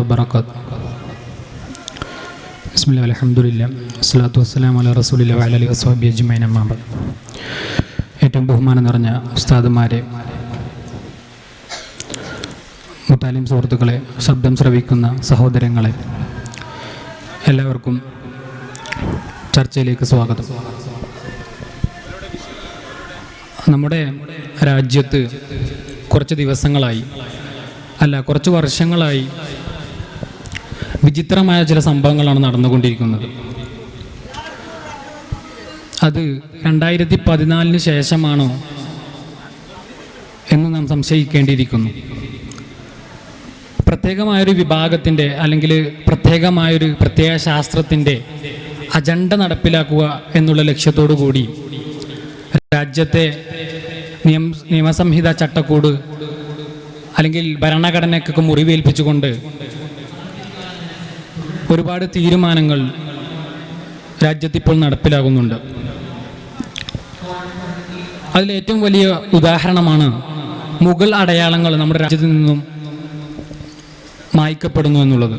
وبركاته. بسم الله والحمد لله والصلاة والسلام على رسول الله وعلى آله وصحبه أجمعين أما بعد. ഏറ്റവും ബഹുമാനം നിറഞ്ഞ ഉസ്താദുമാരെ, മുത്താലിം സുഹൃത്തുക്കളെ, ശബ്ദം ശ്രവിക്കുന്ന സഹോദരങ്ങളെ, എല്ലാവർക്കും ചർച്ചയിലേക്ക് സ്വാഗതം. നമ്മുടെ രാജ്യത്ത് കുറച്ച് ദിവസങ്ങളായി, കുറച്ച് വർഷങ്ങളായി വിചിത്രമായ ചില സംഭവങ്ങളാണ് നടന്നുകൊണ്ടിരിക്കുന്നത്. അത് 2014 ശേഷമാണോ എന്ന് നാം സംശയിക്കേണ്ടിയിരിക്കുന്നു. പ്രത്യേകമായൊരു വിഭാഗത്തിൻ്റെ അല്ലെങ്കിൽ പ്രത്യേക ശാസ്ത്രത്തിൻ്റെ അജണ്ട നടപ്പിലാക്കുക എന്നുള്ള ലക്ഷ്യത്തോടു കൂടി രാജ്യത്തെ നിയമസംഹിത ചട്ടക്കൂട് അല്ലെങ്കിൽ ഭരണഘടനയ്ക്കൊക്കെ മുറിവേൽപ്പിച്ചുകൊണ്ട് ഒരുപാട് തീരുമാനങ്ങൾ രാജ്യത്തിപ്പോൾ നടപ്പിലാകുന്നുണ്ട്. അതിലേറ്റവും വലിയ ഉദാഹരണമാണ് മുഗൾ അടയാളങ്ങൾ നമ്മുടെ രാജ്യത്ത് നിന്നും മായ്ക്കപ്പെടുന്നു എന്നുള്ളത്.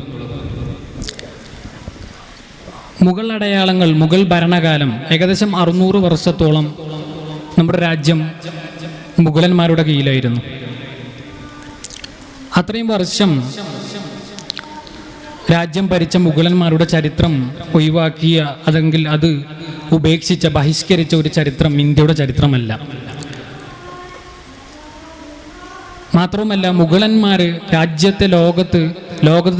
മുഗൾ അടയാളങ്ങൾ, മുഗൾ ഭരണകാലം ഏകദേശം 600 വർഷത്തോളം നമ്മുടെ രാജ്യം മുഗളന്മാരുടെ കീഴിലായിരുന്നു. അത്രയും വർഷം രാജ്യം ഭരിച്ച മുഗളന്മാരുടെ ചരിത്രം ഒഴിവാക്കിയ, അല്ലെങ്കിൽ അത് ഉപേക്ഷിച്ച, ബഹിഷ്കരിച്ച ഒരു ചരിത്രം ഇന്ത്യയുടെ ചരിത്രമല്ല. മാത്രവുമല്ല, മുഗളന്മാർ രാജ്യത്തെ ലോകത്ത്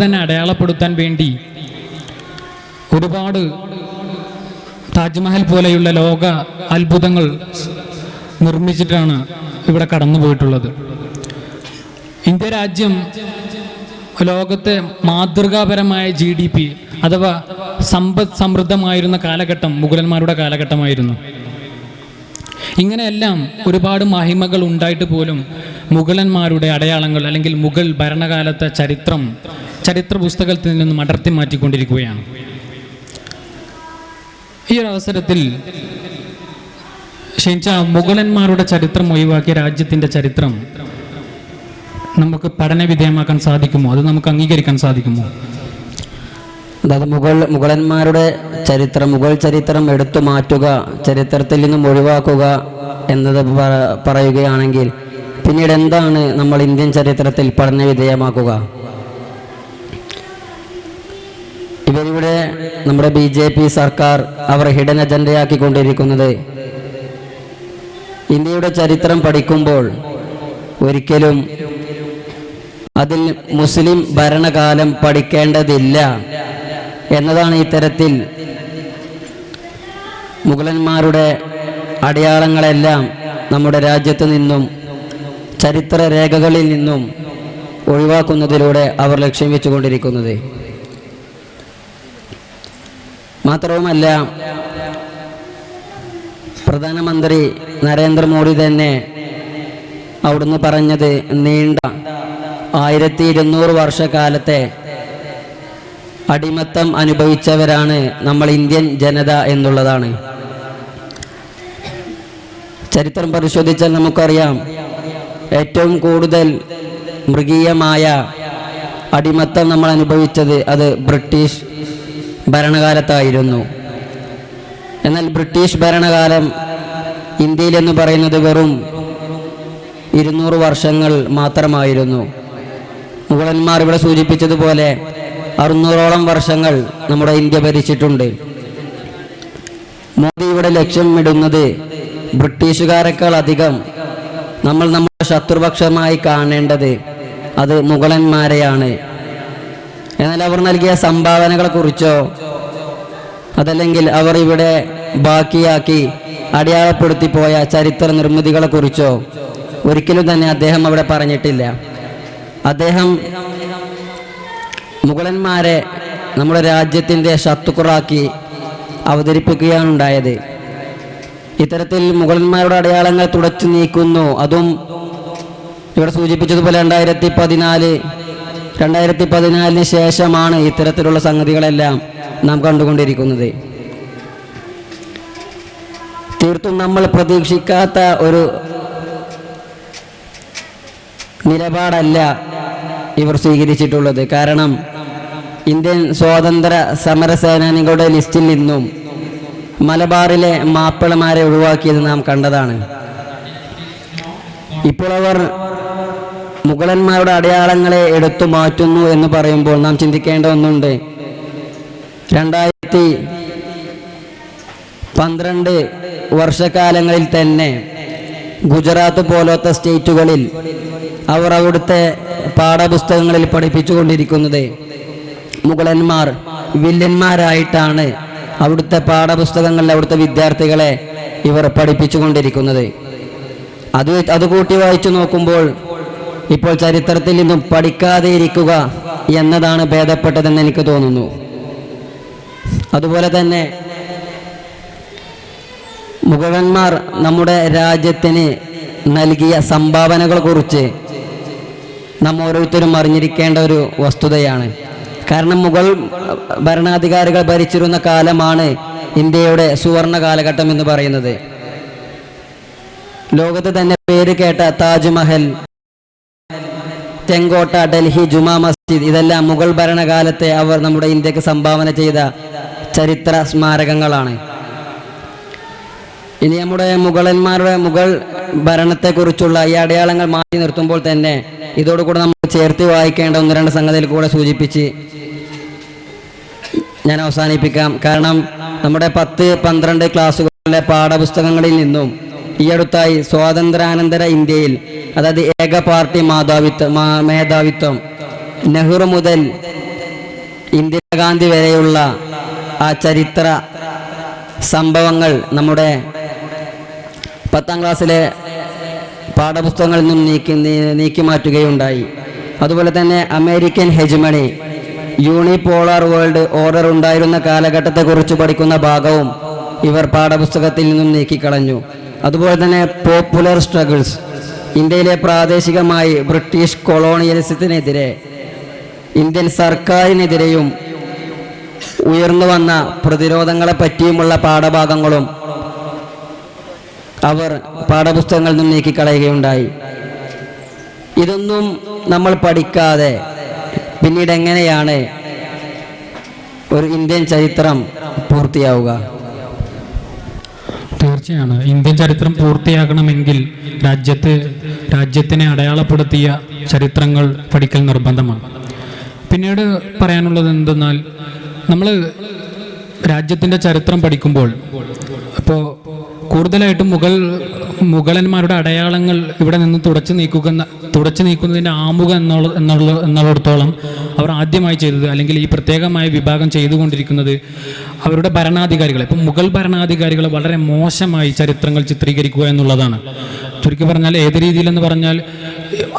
തന്നെ അടയാളപ്പെടുത്താൻ വേണ്ടി ഒരുപാട് താജ്മഹൽ പോലെയുള്ള ലോക അത്ഭുതങ്ങൾ നിർമ്മിച്ചിട്ടാണ് ഇവിടെ കടന്നുപോയിട്ടുള്ളത്. ഇന്ത്യ രാജ്യം ലോകത്തെ മാതൃകാപരമായ GDP അഥവാ സമ്പദ് സമൃദ്ധമായിരുന്ന കാലഘട്ടം മുഗളന്മാരുടെ കാലഘട്ടമായിരുന്നു. ഇങ്ങനെയെല്ലാം ഒരുപാട് മഹിമകൾ ഉണ്ടായിട്ട് പോലും മുഗളന്മാരുടെ അടയാളങ്ങൾ അല്ലെങ്കിൽ മുഗൾ ഭരണകാലത്തെ ചരിത്ര പുസ്തകത്തിൽ നിന്നും അടർത്തി മാറ്റിക്കൊണ്ടിരിക്കുകയാണ്. ഈ ഒരു അവസരത്തിൽ മുഗളന്മാരുടെ ചരിത്രം ഒഴിവാക്കിയ രാജ്യത്തിൻ്റെ ചരിത്രം നമുക്ക് പഠന വിധേയമാക്കാൻ സാധിക്കുമോ? അത് നമുക്ക് അംഗീകരിക്കാൻ സാധിക്കുമോ? അതായത് മുഗളന്മാരുടെ ചരിത്രം, മുഗൾ ചരിത്രം എടുത്തു മാറ്റുക, ചരിത്രത്തിൽ നിന്നും ഒഴിവാക്കുക എന്നത് പറയുകയാണെങ്കിൽ പിന്നീട് എന്താണ് നമ്മൾ ഇന്ത്യൻ ചരിത്രത്തിൽ പഠന വിധേയമാക്കുക? ഇവരിവിടെ നമ്മുടെ BJP സർക്കാർ അവർ ഹിഡൻ അജണ്ടയാക്കിക്കൊണ്ടിരിക്കുന്നത് ഇന്ത്യയുടെ ചരിത്രം പഠിക്കുമ്പോൾ ഒരിക്കലും അതിൽ മുസ്ലിം ഭരണകാലം പഠിക്കേണ്ടതില്ല എന്നതാണ്. ഇത്തരത്തിൽ മുഗളന്മാരുടെ അടയാളങ്ങളെല്ലാം നമ്മുടെ രാജ്യത്ത് നിന്നും ചരിത്ര രേഖകളിൽ നിന്നും ഒഴിവാക്കുന്നതിലൂടെ അവർ ലക്ഷ്യം വെച്ചുകൊണ്ടിരിക്കുന്നത്. മാത്രവുമല്ല, പ്രധാനമന്ത്രി നരേന്ദ്രമോദി തന്നെ അവിടുന്ന് പറഞ്ഞത് നീണ്ട 1200 വർഷക്കാലത്തെ അടിമത്തം അനുഭവിച്ചവരാണ് നമ്മൾ ഇന്ത്യൻ ജനത എന്നുള്ളതാണ്. ചരിത്രം പരിശോധിച്ചാൽ നമുക്കറിയാം, ഏറ്റവും കൂടുതൽ മൃഗീയമായ അടിമത്തം നമ്മൾ അനുഭവിച്ചത് അത് ബ്രിട്ടീഷ് ഭരണകാലത്തായിരുന്നു. എന്നാൽ ബ്രിട്ടീഷ് ഭരണകാലം ഇന്ത്യയിൽ എന്ന് പറയുന്നത് വെറും 200 വർഷങ്ങൾ മാത്രമായിരുന്നു. മുഗളന്മാർ ഇവിടെ സൂചിപ്പിച്ചതുപോലെ 600ഓളം വർഷങ്ങൾ നമ്മുടെ ഇന്ത്യ ഭരിച്ചിട്ടുണ്ട്. മോദി ഇവിടെ ലക്ഷ്യമിടുന്നത് ബ്രിട്ടീഷുകാരെക്കാൾ അധികം നമ്മൾ നമ്മുടെ ശത്രുപക്ഷമായി കാണേണ്ടത് അത് മുഗളന്മാരെയാണ്. എന്നാൽ അവർ നൽകിയ സംഭാവനകളെക്കുറിച്ചോ അതല്ലെങ്കിൽ അവർ ഇവിടെ ബാക്കിയാക്കി അടയാളപ്പെടുത്തി പോയ ചരിത്ര നിർമ്മിതികളെക്കുറിച്ചോ ഒരിക്കലും തന്നെ അദ്ദേഹം അവിടെ പറഞ്ഞിട്ടില്ല. അദ്ദേഹം മുഗളന്മാരെ നമ്മുടെ രാജ്യത്തിൻ്റെ ശത്രുക്കളാക്കി അവതരിപ്പിക്കുകയാണ് ഉണ്ടായത്. ഇത്തരത്തിൽ മുഗളന്മാരുടെ അടയാളങ്ങൾ തുടച്ചു നീക്കുന്നു. അതും ഇവിടെ സൂചിപ്പിച്ചതുപോലെ 2014 ശേഷമാണ് ഇത്തരത്തിലുള്ള സംഗതികളെല്ലാം നാം കണ്ടുകൊണ്ടിരിക്കുന്നത്. തീർത്തും നമ്മൾ പ്രതീക്ഷിക്കാത്ത ഒരു നിലപാടല്ല ഇവർ സ്വീകരിച്ചിട്ടുള്ളത്. കാരണം ഇന്ത്യൻ സ്വാതന്ത്ര്യ സമര സേനാനികളുടെ ലിസ്റ്റിൽ നിന്നും മലബാറിലെ മാപ്പിളമാരെ ഒഴിവാക്കിയത് നാം കണ്ടതാണ്. ഇപ്പോൾ അവർ മുഗളന്മാരുടെ അടയാളങ്ങളെ എടുത്തു മാറ്റുന്നു എന്ന് പറയുമ്പോൾ നാം ചിന്തിക്കേണ്ട ഒന്നുണ്ട്. 2012 വർഷക്കാലങ്ങളിൽ തന്നെ ഗുജറാത്ത് പോലത്തെ സ്റ്റേറ്റുകളിൽ അവർ അവിടുത്തെ പാഠപുസ്തകങ്ങളിൽ പഠിപ്പിച്ചുകൊണ്ടിരിക്കുന്നത് മുഗളന്മാർ വില്ലന്മാരായിട്ടാണ് അവിടുത്തെ പാഠപുസ്തകങ്ങളിൽ അവിടുത്തെ വിദ്യാർത്ഥികളെ ഇവർ പഠിപ്പിച്ചുകൊണ്ടിരിക്കുന്നത്. അത് കൂട്ടി വായിച്ചു നോക്കുമ്പോൾ ഇപ്പോൾ ചരിത്രത്തിൽ നിന്നും പഠിക്കാതെ ഇരിക്കുക എന്നതാണ് ഭേദപ്പെട്ടതെന്ന് എനിക്ക് തോന്നുന്നു. അതുപോലെ തന്നെ മുഗളന്മാർ നമ്മുടെ രാജ്യത്തിന് നൽകിയ സംഭാവനകളെ കുറിച്ച് നാം ഓരോരുത്തരും അറിഞ്ഞിരിക്കേണ്ട ഒരു വസ്തുതയാണ്. കാരണം മുഗൾ ഭരണാധികാരികൾ ഭരിച്ചിരുന്ന കാലമാണ് ഇന്ത്യയുടെ സുവർണ കാലഘട്ടം എന്ന് പറയുന്നത്. ലോകത്ത് തന്നെ പേര് കേട്ട താജ്മഹൽ, ചെങ്കോട്ട, ഡൽഹി ജുമാ മസ്ജിദ്, ഇതെല്ലാം മുഗൾ ഭരണകാലത്തെ അവർ നമ്മുടെ ഇന്ത്യക്ക് സംഭാവന ചെയ്ത ചരിത്ര സ്മാരകങ്ങളാണ്. ഇനി നമ്മുടെ മുഗൾ ഭരണത്തെക്കുറിച്ചുള്ള ഈ അടയാളങ്ങൾ മാറ്റി നിർത്തുമ്പോൾ തന്നെ ഇതോടുകൂടെ നമ്മൾ ചേർത്ത് വായിക്കേണ്ട 1-2 സംഗതിയിൽ കൂടെ സൂചിപ്പിച്ച് ഞാൻ അവസാനിപ്പിക്കാം. കാരണം നമ്മുടെ 10-12 ക്ലാസ്സുകളിലെ പാഠപുസ്തകങ്ങളിൽ നിന്നും ഈ അടുത്തായി സ്വാതന്ത്ര്യാനന്തര ഇന്ത്യയിൽ, അതായത് ഏക പാർട്ടി മേധാവിത്വം, നെഹ്റു മുതൽ ഇന്ദിരാഗാന്ധി വരെയുള്ള ആ ചരിത്ര സംഭവങ്ങൾ നമ്മുടെ 10ാം ക്ലാസ്സിലെ പാഠപുസ്തകങ്ങളിൽ നിന്നും നീക്കി മാറ്റുകയുണ്ടായി. അതുപോലെ തന്നെ അമേരിക്കൻ ഹെജമണി, യൂണിപോളാർ വേൾഡ് ഓർഡർ ഉണ്ടായിരുന്ന കാലഘട്ടത്തെക്കുറിച്ച് പഠിക്കുന്ന ഭാഗവും ഇവർ പാഠപുസ്തകത്തിൽ നിന്നും നീക്കിക്കളഞ്ഞു. അതുപോലെ തന്നെ പോപ്പുലർ സ്ട്രഗിൾസ്, ഇന്ത്യയിലെ പ്രാദേശികമായി ബ്രിട്ടീഷ് കൊളോണിയലിസത്തിനെതിരെ ഇന്ത്യൻ സർക്കാരിനെതിരെയും ഉയർന്നു വന്ന പ്രതിരോധങ്ങളെ പറ്റിയുമുള്ള പാഠഭാഗങ്ങളും അവർ പാഠപുസ്തകങ്ങളിൽ നിന്നും നീക്കിക്കളയുകയുണ്ടായി. ഇതൊന്നും നമ്മൾ പഠിക്കാതെ പിന്നീട് എങ്ങനെയാണ് ഒരു ഇന്ത്യൻ ചരിത്രം പൂർത്തിയാവുക? തീർച്ചയാണ്, ഇന്ത്യൻ ചരിത്രം പൂർത്തിയാക്കണമെങ്കിൽ രാജ്യത്തിനെ അടയാളപ്പെടുത്തിയ ചരിത്രങ്ങൾ പഠിക്കൽ നിർബന്ധമാണ്. പിന്നീട് പറയാനുള്ളത് എന്തെന്നാൽ, നമ്മൾ രാജ്യത്തിൻ്റെ ചരിത്രം പഠിക്കുമ്പോൾ ഇപ്പോൾ കൂടുതലായിട്ടും മുഗളന്മാരുടെ അടയാളങ്ങൾ ഇവിടെ നിന്ന് തുടച്ചു നീക്കുന്നതിൻ്റെ ആമുഖം എന്നുള്ളിടത്തോളം അവർ ആദ്യമായി ചെയ്തത്, അല്ലെങ്കിൽ ഈ പ്രത്യേകമായ വിഭാഗം ചെയ്തുകൊണ്ടിരിക്കുന്നത് അവരുടെ ഭരണാധികാരികളെ, ഇപ്പം മുഗൾ ഭരണാധികാരികളെ വളരെ മോശമായി ചരിത്രങ്ങൾ ചിത്രീകരിക്കുക എന്നുള്ളതാണ്. ചുരുക്കി പറഞ്ഞാൽ ഏത് രീതിയിലെന്ന് പറഞ്ഞാൽ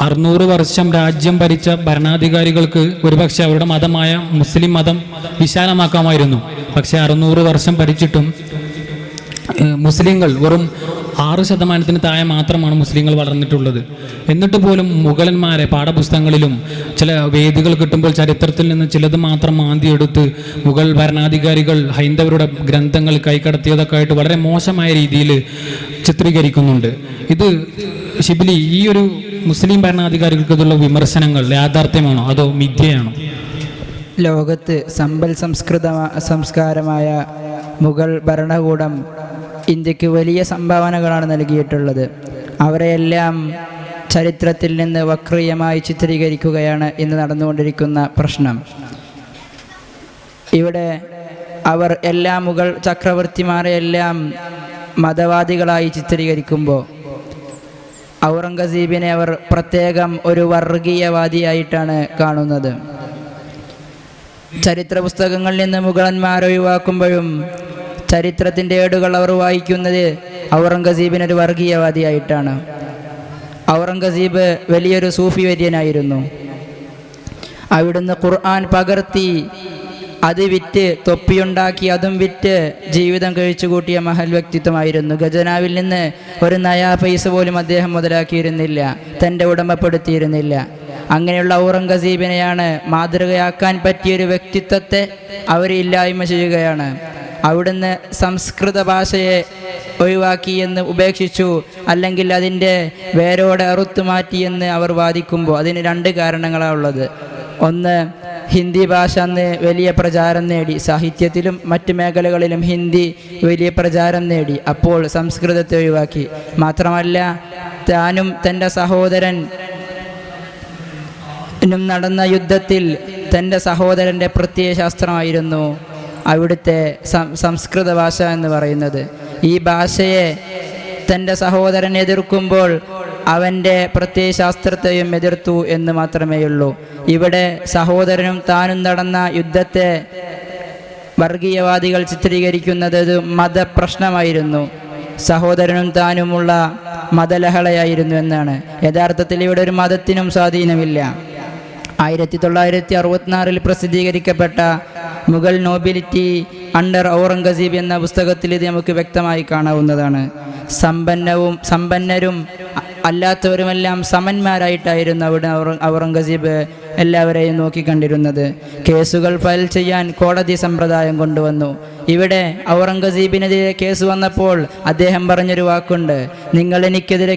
600 വർഷം രാജ്യം ഭരിച്ച ഭരണാധികാരികൾക്ക് ഒരുപക്ഷെ അവരുടെ മതമായ മുസ്ലിം മതം വിശാലമാക്കാമായിരുന്നു. പക്ഷേ 600 വർഷം ഭരിച്ചിട്ടും മുസ്ലിങ്ങൾ വെറും 6% താഴെ മാത്രമാണ് മുസ്ലിങ്ങൾ വളർന്നിട്ടുള്ളത്. എന്നിട്ട് പോലും മുഗളന്മാരെ പാഠപുസ്തകങ്ങളിലും ചില വേദികൾ കിട്ടുമ്പോൾ ചരിത്രത്തിൽ നിന്ന് ചിലത് മാത്രം മാന്തിയെടുത്ത് മുഗൾ ഭരണാധികാരികൾ ഹൈന്ദവരുടെ ഗ്രന്ഥങ്ങൾ കൈക്കടത്തിയതൊക്കെ ആയിട്ട് വളരെ മോശമായ രീതിയിൽ ചിത്രീകരിക്കുന്നുണ്ട്. ഇത് ഷിബിലി, ഈ ഒരു മുസ്ലിം ഭരണാധികാരികൾക്കുള്ള വിമർശനങ്ങൾ യാഥാർത്ഥ്യമാണോ അതോ മിഥ്യയാണോ? ലോകത്ത് സമ്പൽ സംസ്കാരമായ മുഗൾ ഭരണകൂടം ഇന്ത്യക്ക് വലിയ സംഭാവനകളാണ് നൽകിയിട്ടുള്ളത്. അവരെയെല്ലാം ചരിത്രത്തിൽ നിന്ന് വക്രീയമായി ചിത്രീകരിക്കുകയാണ് ഇന്ന് നടന്നുകൊണ്ടിരിക്കുന്ന പ്രശ്നം. ഇവിടെ അവർ എല്ലാ മുഗൾ ചക്രവർത്തിമാരെയെല്ലാം മതവാദികളായി ചിത്രീകരിക്കുമ്പോൾ ഔറംഗസീബിനെ അവർ പ്രത്യേകം ഒരു വർഗീയവാദിയായിട്ടാണ് കാണുന്നത്. ചരിത്ര പുസ്തകങ്ങളിൽ നിന്ന് മുഗളന്മാരെ ഒഴിവാക്കുമ്പോഴും ചരിത്രത്തിൻ്റെ ഏടുകൾ അവർ വായിക്കുന്നത് ഔറംഗസീബിനൊരു വർഗീയവാദിയായിട്ടാണ്. ഔറംഗസീബ് വലിയൊരു സൂഫി വര്യനായിരുന്നു. അവിടുന്ന് ഖുർആൻ പകർത്തി അത് വിറ്റ് തൊപ്പിയുണ്ടാക്കി അതും വിറ്റ് ജീവിതം കഴിച്ചു കൂട്ടിയ മഹൽ വ്യക്തിത്വമായിരുന്നു. ഖജനാവിൽ നിന്ന് ഒരു നയാ പൈസ പോലും അദ്ദേഹം മുതലാക്കിയിരുന്നില്ല, തൻ്റെ ഉടമപ്പെടുത്തിയിരുന്നില്ല. അങ്ങനെയുള്ള ഔറംഗസീബിനെയാണ് മാതൃകയാക്കാൻ പറ്റിയൊരു വ്യക്തിത്വത്തെ അവർ ഇല്ലായ്മ ചെയ്യുകയാണ്. അവിടുന്ന് സംസ്കൃത ഭാഷയെ ഒഴിവാക്കി എന്ന് ഉപേക്ഷിച്ചു, അല്ലെങ്കിൽ അതിൻ്റെ വേരോടെ അറുത്തു മാറ്റിയെന്ന് അവർ വാദിക്കുമ്പോൾ അതിന് 2 കാരണങ്ങളാണ് ഉള്ളത്. ഒന്ന്, ഹിന്ദി ഭാഷ അന്ന് വലിയ പ്രചാരം നേടി. സാഹിത്യത്തിലും മറ്റ് മേഖലകളിലും ഹിന്ദി വലിയ പ്രചാരം നേടി. അപ്പോൾ സംസ്കൃതത്തെ ഒഴിവാക്കി. മാത്രമല്ല, താനും തൻ്റെ സഹോദരനും നടന്ന യുദ്ധത്തിൽ തൻ്റെ സഹോദരൻ്റെ പ്രത്യയശാസ്ത്രമായിരുന്നു അവിടുത്തെ സംസ്കൃത ഭാഷ എന്ന് പറയുന്നത്. ഈ ഭാഷയെ തൻ്റെ സഹോദരൻ എതിർക്കുമ്പോൾ അവൻ്റെ പ്രത്യയശാസ്ത്രത്തെയും എതിർത്തു എന്ന് മാത്രമേയുള്ളൂ. ഇവിടെ സഹോദരനും താനും നടന്ന യുദ്ധത്തെ വർഗീയവാദികൾ ചിത്രീകരിക്കുന്നത് ഒരു മതപ്രശ്നമായിരുന്നു, സഹോദരനും താനുമുള്ള മതലഹളയായിരുന്നു എന്നാണ്. യഥാർത്ഥത്തിൽ ഇവിടെ ഒരു മതത്തിനും സ്വാധീനമില്ല. 1964 പ്രസിദ്ധീകരിക്കപ്പെട്ട മുഗൾ നോബിലിറ്റി അണ്ടർ ഔറംഗസീബ് എന്ന പുസ്തകത്തിൽ ഇത് നമുക്ക് വ്യക്തമായി കാണാവുന്നതാണ്. സമ്പന്നരും അല്ലാത്തവരുമെല്ലാം സമന്മാരായിട്ടായിരുന്നു അവിടെ ഔറംഗസീബ് എല്ലാവരെയും നോക്കിക്കണ്ടിരുന്നത്. കേസുകൾ ഫയൽ ചെയ്യാൻ കോടതി സമ്പ്രദായം കൊണ്ടുവന്നു. ഇവിടെ ഔറംഗസീബിനെതിരെ കേസ് വന്നപ്പോൾ അദ്ദേഹം പറഞ്ഞൊരു വാക്കുണ്ട്, എനിക്കെതിരെ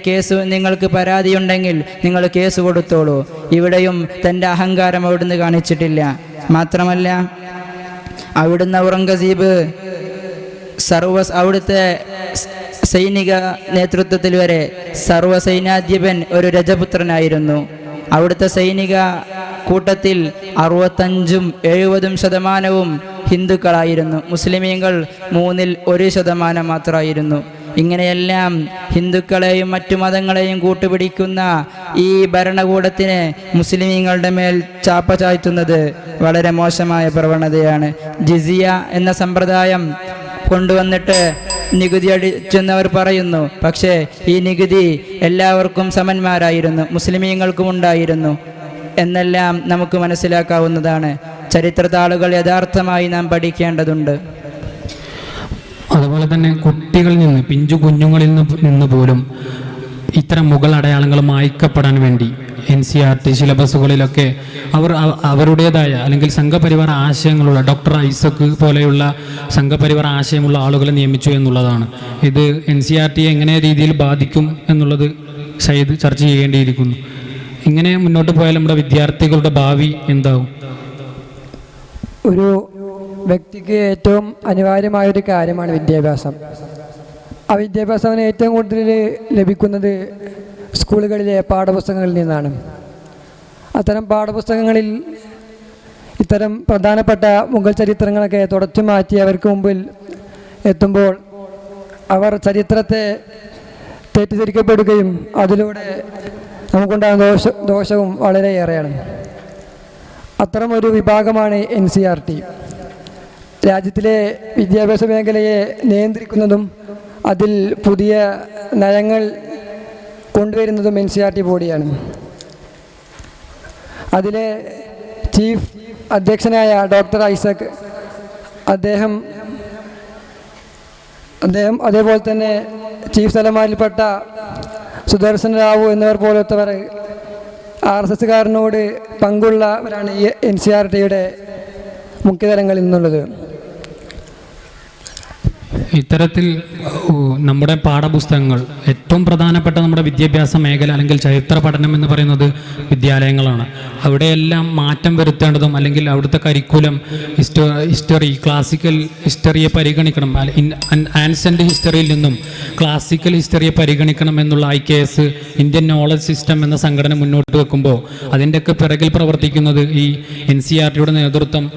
നിങ്ങൾക്ക് പരാതിയുണ്ടെങ്കിൽ നിങ്ങൾ കേസ് കൊടുത്തോളൂ. ഇവിടെയും തൻ്റെ അഹങ്കാരം അവിടുന്ന് കാണിച്ചിട്ടില്ല. മാത്രമല്ല, അവിടുന്ന് ഔറംഗസീബ് അവിടുത്തെ സൈനിക നേതൃത്വത്തിൽ വരെ സർവ്വസൈന്യാധിപൻ ഒരു രജപുത്രനായിരുന്നു. അവിടുത്തെ സൈനിക കൂട്ടത്തിൽ 65-70% ഹിന്ദുക്കളായിരുന്നു. മുസ്ലിമീങ്ങൾ 1% മാത്രമായിരുന്നു. ഇങ്ങനെയെല്ലാം ഹിന്ദുക്കളെയും മറ്റു മതങ്ങളെയും കൂട്ടുപിടിക്കുന്ന ഈ ഭരണകൂടത്തിന് മുസ്ലിമീങ്ങളുടെ മേൽ ചാപ്പ ചായ്ത്തുന്നത് വളരെ മോശമായ പ്രവണതയാണ്. ജിസിയ എന്ന സമ്പ്രദായം കൊണ്ടുവന്നിട്ട് നികുതി അടിച്ചെന്നവർ പറയുന്നു. പക്ഷേ ഈ നികുതി എല്ലാവർക്കും സമന്മാരായിരുന്നു, മുസ്ലിമീങ്ങൾക്കും ഉണ്ടായിരുന്നു എന്നെല്ലാം നമുക്ക് മനസ്സിലാക്കാവുന്നതാണ്. ചരിത്രതാളുകൾ യഥാർത്ഥമായി നാം പഠിക്കേണ്ടതുണ്ട്. അതുപോലെ തന്നെ കുട്ടികളിൽ നിന്ന്, പിഞ്ചു കുഞ്ഞുങ്ങളിൽ നിന്ന് പോലും ഇത്തരം മുഗൾ അടയാളങ്ങൾ മായ്ക്കപ്പെടാൻ വേണ്ടി NCERT സിലബസുകളിലൊക്കെ അവരുടേതായ അല്ലെങ്കിൽ സംഘപരിവാർ ആശയങ്ങളുള്ള ഡോക്ടർ ഐസക് പോലെയുള്ള സംഘപരിവാർ ആശയമുള്ള ആളുകളെ നിയമിച്ചു എന്നുള്ളതാണ്. ഇത് NCERT എങ്ങനെ രീതിയിൽ ബാധിക്കും എന്നുള്ളത് സയ്യിദ് ചർച്ച ചെയ്യേണ്ടിയിരിക്കുന്നു. ഇങ്ങനെ മുന്നോട്ട് പോയാൽ നമ്മുടെ വിദ്യാർത്ഥികളുടെ ഭാവി എന്താവും? ഒരു വ്യക്തിക്ക് ഏറ്റവും അനിവാര്യമായൊരു കാര്യമാണ് വിദ്യാഭ്യാസം. ആ വിദ്യാഭ്യാസം അവന് ഏറ്റവും കൂടുതൽ ലഭിക്കുന്നത് സ്കൂളുകളിലെ പാഠപുസ്തകങ്ങളിൽ നിന്നാണ്. അത്തരം പാഠപുസ്തകങ്ങളിൽ ഇത്തരം പ്രധാനപ്പെട്ട മുഗൾ ചരിത്രങ്ങളൊക്കെ തുടച്ചു മാറ്റി അവർക്ക് മുമ്പിൽ എത്തുമ്പോൾ അവർ ചരിത്രത്തെ തെറ്റിദ്ധരിക്കപ്പെടുകയും അതിലൂടെ നമുക്കുണ്ടാകുന്ന ദോഷവും വളരെയേറെയാണ്. അത്തരം ഒരു വിഭാഗമാണ് NCERT. രാജ്യത്തിലെ വിദ്യാഭ്യാസ മേഖലയെ നിയന്ത്രിക്കുന്നതും അതിൽ പുതിയ നയങ്ങൾ കൊണ്ടുവരുന്നതും NCERT ബോഡിയാണ്. അതിലെ ചീഫ് അധ്യക്ഷനായ ഡോക്ടർ ഐസക് അദ്ദേഹം അതേപോലെ തന്നെ ചീഫ് തലമാരിൽപ്പെട്ട സുദർശൻ റാവു എന്നിവർ പോലത്തവർ RSSകാരനോട് പങ്കുള്ളവരാണ് ഈ NCERTയുടെ മുഖ്യതലങ്ങളിൽ നിന്നുള്ളത്. ഇത്തരത്തിൽ നമ്മുടെ പാഠപുസ്തകങ്ങൾ ഏറ്റവും പ്രധാനപ്പെട്ട നമ്മുടെ വിദ്യാഭ്യാസ മേഖല അല്ലെങ്കിൽ ചരിത്ര പഠനം എന്ന് പറയുന്നത് വിദ്യാലയങ്ങളാണ്. അവിടെയെല്ലാം മാറ്റം വരുത്തേണ്ടതും അല്ലെങ്കിൽ അവിടുത്തെ കരിക്കുലം ഹിസ്റ്ററി ക്ലാസിക്കൽ ഹിസ്റ്ററിയെ പരിഗണിക്കണം, ആൻസെൻ്റ് ഹിസ്റ്ററിയിൽ നിന്നും ക്ലാസിക്കൽ ഹിസ്റ്ററിയെ പരിഗണിക്കണം എന്നുള്ള IKS ഇന്ത്യൻ നോളജ് സിസ്റ്റം എന്ന സംഘടന മുന്നോട്ട് വെക്കുമ്പോൾ അതിൻ്റെയൊക്കെ പിറകിൽ പ്രവർത്തിക്കുന്നത് ഈ NCERTയുടെ നേതൃത്വം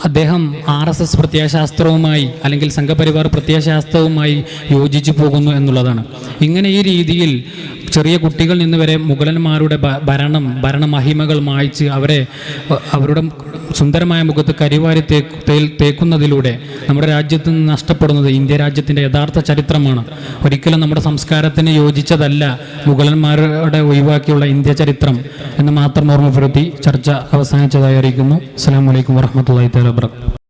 അദ്ദേഹം RSS പ്രത്യയശാസ്ത്രവുമായി അല്ലെങ്കിൽ സംഘപരിവാർ പ്രത്യയശാസ്ത്രവുമായി യോജിച്ചു പോകുന്നു എന്നുള്ളതാണ്. ഇങ്ങനെ ഈ രീതിയിൽ ചെറിയ കുട്ടികളിൽ നിന്ന് വരെ മുഗളന്മാരുടെ ഭരണമഹിമകൾ മായ്ച്ച് അവരുടെ സുന്ദരമായ മുഖത്ത് കരിവാരി തേക്കുന്നതിലൂടെ നമ്മുടെ രാജ്യത്ത് നിന്ന് നഷ്ടപ്പെടുന്നത് ഇന്ത്യ രാജ്യത്തിൻ്റെ യഥാർത്ഥ ചരിത്രമാണ്. ഒരിക്കലും നമ്മുടെ സംസ്കാരത്തിന് യോജിച്ചതല്ല മുഗളന്മാരുടെ ഒഴിവാക്കിയുള്ള ഇന്ത്യ ചരിത്രം എന്ന് മാത്രം ഓർമ്മപ്പെടുത്തി ചർച്ച അവസാനിച്ചതായി അറിയിക്കുന്നു. അസ്സലാമു അലൈക്കും വറഹ്മത്തുള്ളാഹി തആല വബറകാതുഹു.